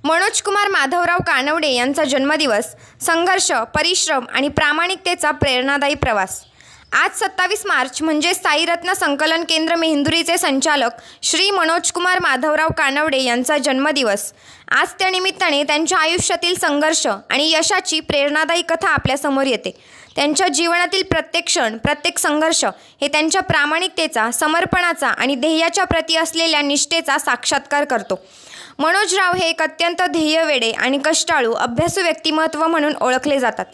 मनोज कुमार माधवराव कानवडे यांचा जन्मदिवस, संघर्ष, परिश्रम आणि प्रामाणिकतेचा प्रेरणादायी प्रवास। आज 27 मार्च म्हणजे साईरत्न संकलन केंद्र मेहंदुरीचे संचालक श्री मनोज कुमार माधवराव कानवडे यांचा जन्मदिवस। आज त्या निमित्ताने त्यांच्या आयुष्यातील संघर्ष आणि यशाची प्रेरणादायी कथा आपल्यासमोर येते। त्यांच्या जीवनातील प्रत्येक क्षण, प्रत्येक संघर्ष हे त्यांच्या प्रामाणिकतेचा, समर्पणाचा आणि ध्येयाच्या प्रती असलेल्या निष्ठेचा साक्षात्कार करतो। मनोजराव हे एक अत्यंत ध्येयवेडे आणि कष्टाळू, अभ्यासू व्यक्तिमत्व म्हणून ओळखले जातात।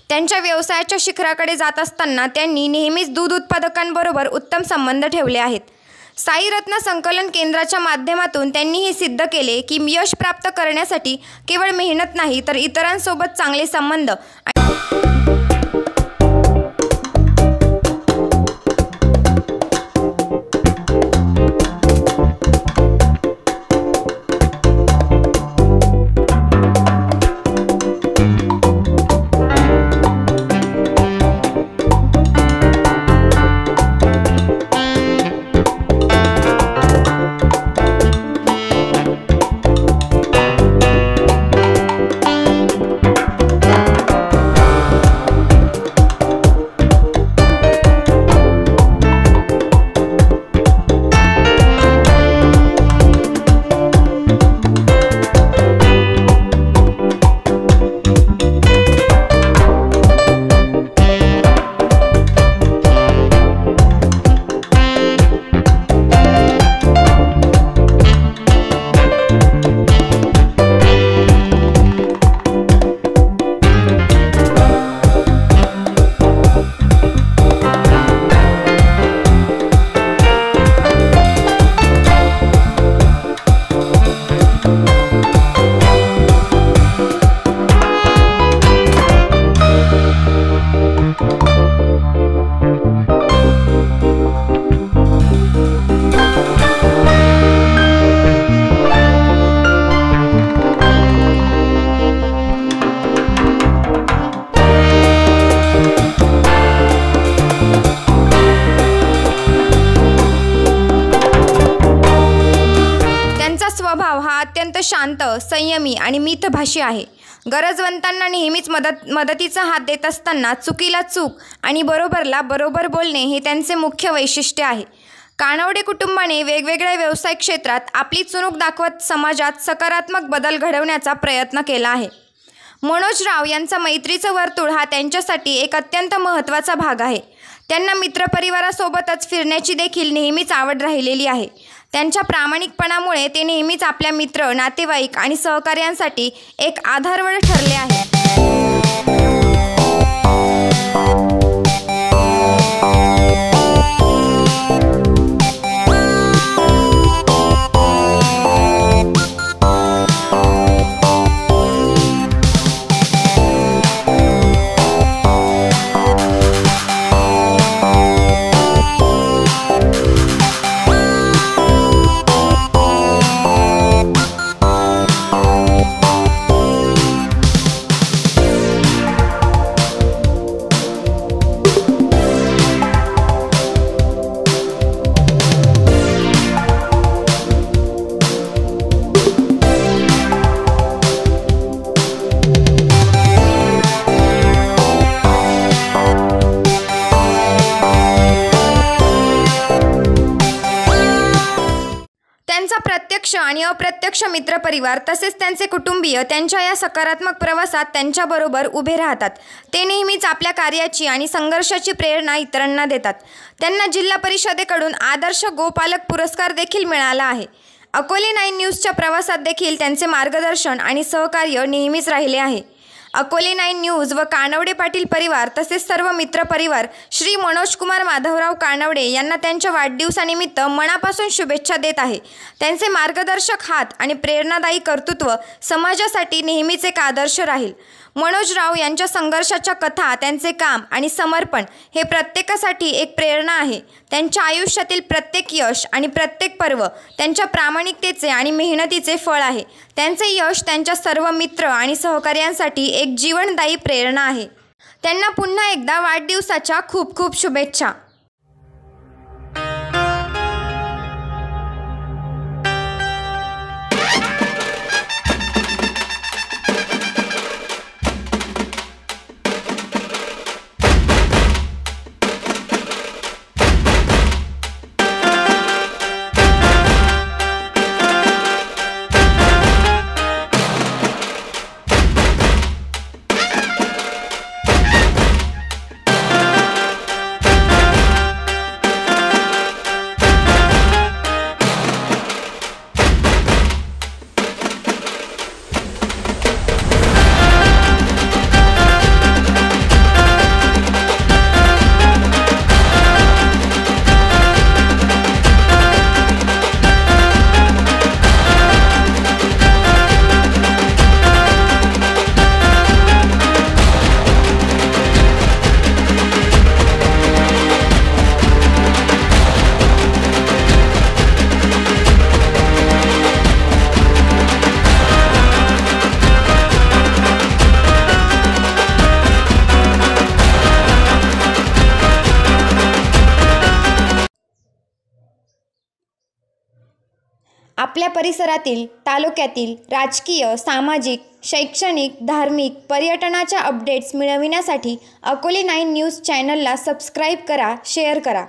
त्यांच्या व्यवसायाच्या शिखराकडे जात असताना त्यांनी नेहमीच दूध उत्पादकांबरोबर उत्तम संबंध ठेवले आहेत। साईरत्न संकलन केंद्राच्या माध्यमातून त्यांनी हे सिद्ध केले की यश प्राप्त करण्यासाठी केवळ मेहनत नाही, तर इतरांसोबत चांगले संबंध स्वभाव हा अत्यंत शांत, संयमी आणि मितभाषी आहे। गरजवंतांना नेहमीच मदतीचा हात देत असताना चुकीला चूक आणि बरोबरला बरोबर बोलणे हे त्यांचे मुख्य वैशिष्ट्य आहे। कानवडे कुटुंबाने वेगवेगळ्या व्यवसाय क्षेत्रात आपली चुणूक दाखवत समाजात सकारात्मक बदल घडवण्याचा प्रयत्न केला आहे। मनोजराव यांचा मैत्रीचं वर्तुळ हा त्यांच्यासाठी एक अत्यंत महत्त्वाचा भाग आहे। त्यांना मित्रपरिवारासोबतच फिरण्याची देखील नेहमीच आवड राहिलेली आहे। त्यांच्या प्रामाणिकपणामुळे ते नेहमीच आपल्या मित्र, नातेवाईक आणि सहकार्यांसाठी एक आधारवड ठरले आहे। त्यांचा प्रत्यक्ष आणि अप्रत्यक्ष मित्रपरिवार तसेच त्यांचे कुटुंबीय त्यांच्या या सकारात्मक प्रवासात त्यांच्याबरोबर उभे राहतात। ते नेहमीच आपल्या कार्याची आणि संघर्षाची प्रेरणा इतरांना देतात। त्यांना जिल्हा परिषदेकडून आदर्श गोपालक पुरस्कार देखील मिळाला आहे। अकोले 9 न्यूजच्या प्रवासात देखील त्यांचे मार्गदर्शन आणि सहकार्य नेहमीच राहिले आहे। अकोले 9 न्यूज व कानवडे पाटील परिवार तसेच सर्व मित्रपरिवार श्री मनोज कुमार माधवराव कानवडे यांना त्यांच्या वाढदिवसानिमित्त मनापासून शुभेच्छा देत आहे। त्यांचे मार्गदर्शक हात आणि प्रेरणादायी कर्तृत्व समाजासाठी नेहमीच एक आदर्श राहील। मनोजराव यांच्या संघर्षाच्या कथा, त्यांचे काम आणि समर्पण हे प्रत्येकासाठी एक प्रेरणा आहे। त्यांच्या आयुष्यातील प्रत्येक यश आणि प्रत्येक पर्व त्यांच्या प्रामाणिकतेचे आणि मेहनतीचे फळ आहे। त्यांचे यश त्यांच्या सर्व मित्र आणि सहकार्यांसाठी एक जीवनदायी प्रेरणा आहे। त्यांना पुन्हा एकदा वाढदिवसाच्या खूप खूप शुभेच्छा। आपल्या परिसरातील, तालुक्यातील राजकीय, सामाजिक, शैक्षणिक, धार्मिक, पर्यटनाच्या अपडेट्स मिळविण्यासाठी अकोले 9 न्यूज चॅनलला सबस्क्राईब करा, शेअर करा.